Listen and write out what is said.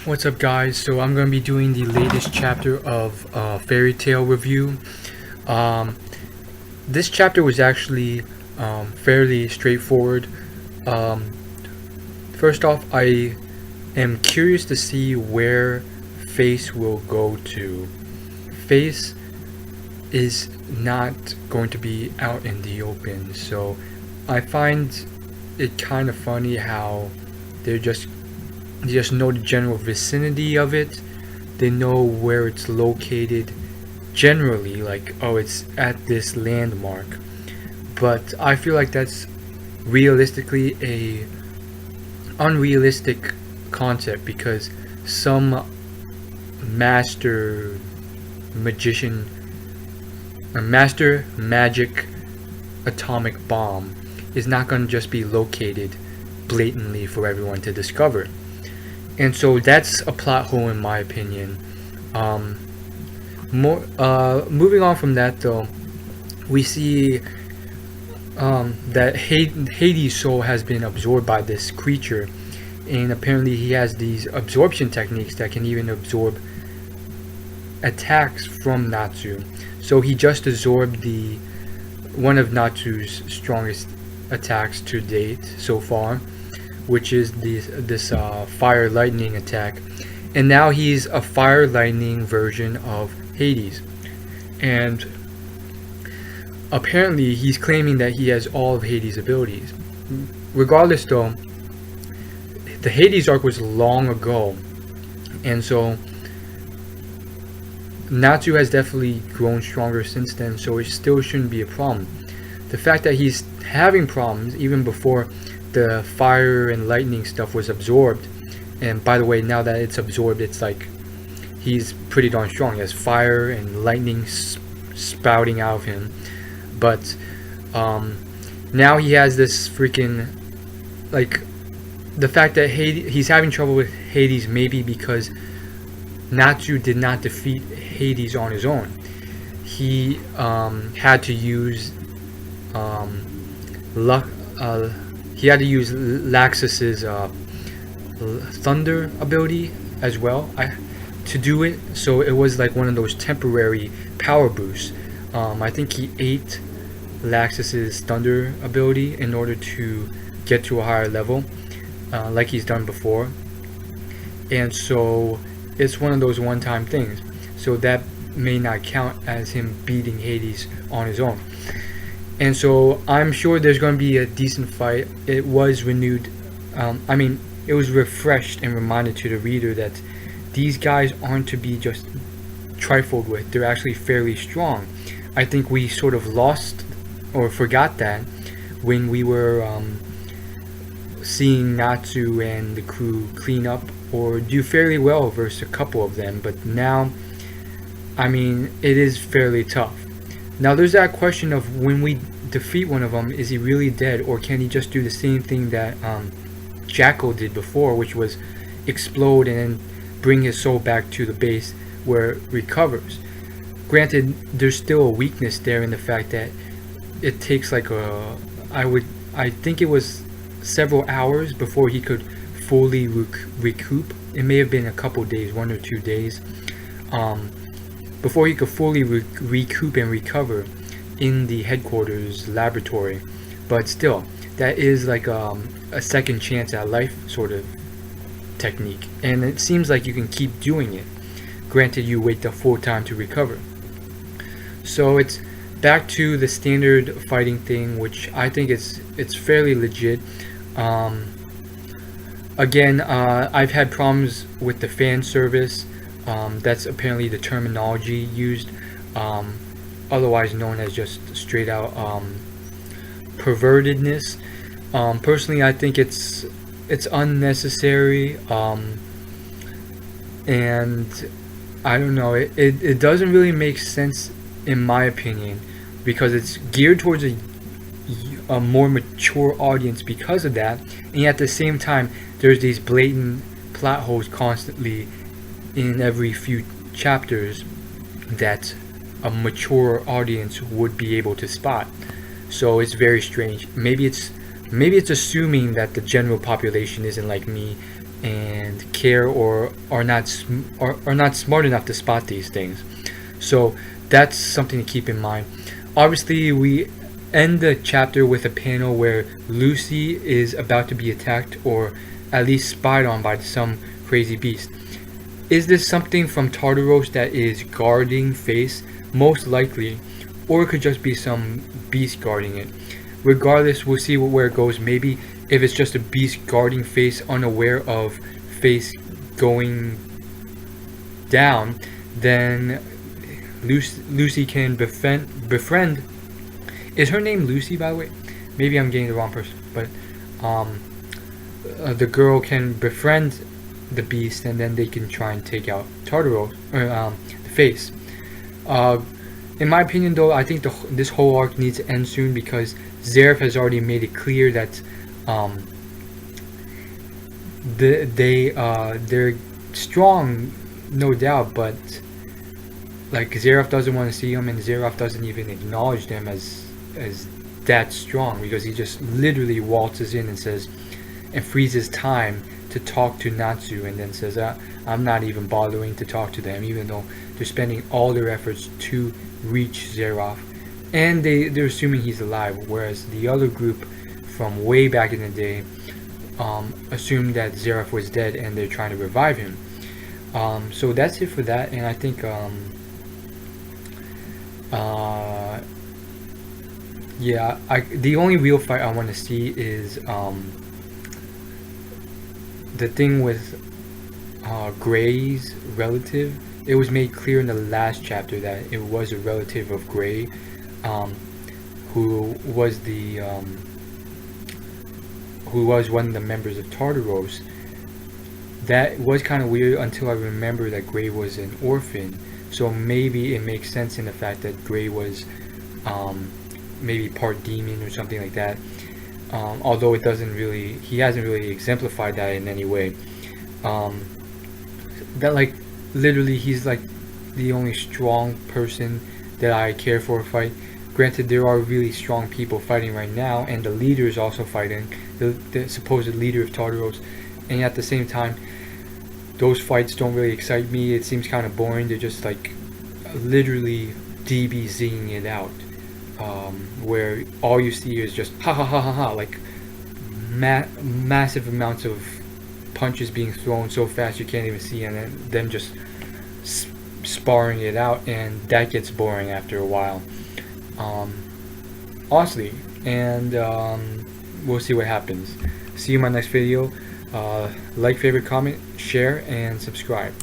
What's up, guys? So I'm going to be doing the latest chapter of Fairy Tale review. Um, this chapter was actually fairly straightforward. Um, First off, I am curious to see where Face will go to. Face is not going to be out in the open, so I find it kind of funny how they're just they just know the general vicinity of it. They know where it's located generally, like, oh, it's at this landmark. But I feel like that's realistically a unrealistic concept because some master magician a master magic atomic bomb is not going to just be located blatantly for everyone to discover. And so that's a plot hole in my opinion. Um, Moving on from that though, we see that Hades' soul has been absorbed by this creature, and apparently he has these absorption techniques that can even absorb attacks from Natsu. So he just absorbed the one of Natsu's strongest attacks to date so far, which is this fire lightning attack, and now he's a fire lightning version of Hades. And apparently he's claiming that he has all of Hades' abilities. Regardless though, the Hades arc was long ago, and so Natsu has definitely grown stronger since then, so it still shouldn't be a problem. The fact that he's having problems even before the fire and lightning stuff was absorbed, and by the way, now that it's absorbed, it's like he's pretty darn strong. He has fire and lightning spouting out of him. But now he has this freaking, like, the fact that he's having trouble with Hades maybe because Natsu did not defeat Hades on his own. He had to use Laxus's thunder ability as well to do it. So it was like one of those temporary power boosts. I think he ate Laxus's thunder ability in order to get to a higher level, like he's done before. And so it's one of those one-time things. So that may not count as him beating Hades on his own. And so I'm sure there's going to be a decent fight. It was renewed. It was refreshed and reminded to the reader that these guys aren't to be just trifled with. They're actually fairly strong. I think we sort of lost or forgot that when we were seeing Natsu and the crew clean up or do fairly well versus a couple of them. But now, it is fairly tough. Now there's that question of when we defeat one of them, is he really dead, or can he just do the same thing that Jackal did before, which was explode and then bring his soul back to the base where it recovers? Granted, there's still a weakness there in the fact that it takes I think it was several hours before he could fully recoup. It may have been a couple days, 1 or 2 days, before he could fully recoup and recover in the headquarters laboratory. But still, that is like a second chance at life sort of technique, and it seems like you can keep doing it, granted you wait the full time to recover. So it's back to the standard fighting thing, which I think it's fairly legit. Again, I've had problems with the fan service. That's apparently the terminology used, otherwise known as just straight out pervertedness. Personally, I think it's unnecessary, and I don't know, it doesn't really make sense in my opinion, because it's geared towards a more mature audience because of that, and at the same time there's these blatant plot holes constantly in every few chapters that a mature audience would be able to spot. So it's very strange. Maybe it's assuming that the general population isn't like me and care, or are not smart enough to spot these things. So that's something to keep in mind. Obviously, we end the chapter with a panel where Lucy is about to be attacked, or at least spied on by some crazy beast. Is this something from Tartaros that is guarding Face? Most likely, or it could just be some beast guarding it. Regardless, we'll see where it goes. Maybe if it's just a beast guarding Face, unaware of Face going down, then Lucy can befriend. Is her name Lucy, by the way? Maybe I'm getting the wrong person, but the girl can befriend the beast, and then they can try and take out Tartaros, or the Face. In my opinion, though, I think this whole arc needs to end soon, because Zeref has already made it clear that they're strong, no doubt, but like Zeref doesn't want to see them, and Zeref doesn't even acknowledge them as that strong, because he just literally waltzes in and says, and freezes time to talk to Natsu, and then says, I'm not even bothering to talk to them, even though they're spending all their efforts to reach Zeref, and they're assuming he's alive, whereas the other group from way back in the day assumed that Zeref was dead, and they're trying to revive him. So that's it for that, and I think yeah, the only real fight I want to see is the thing with Gray's relative. It was made clear in the last chapter that it was a relative of Gray, who was one of the members of Tartaros. That was kind of weird until I remember that Gray was an orphan. So maybe it makes sense in the fact that Gray was maybe part demon or something like that. Although he hasn't really exemplified that in any way. That like literally he's like the only strong person that I care for a fight. Granted, there are really strong people fighting right now, and the leader is also fighting, the supposed leader of Tartaros, and at the same time, those fights don't really excite me. It seems kind of boring. They're just like literally DBZing it out, where all you see is just ha ha ha ha ha, like massive amounts of punches being thrown so fast you can't even see, and then them just sparring it out, and that gets boring after a while, honestly. And we'll see what happens. See you in my next video. Like, favorite, comment, share, and subscribe.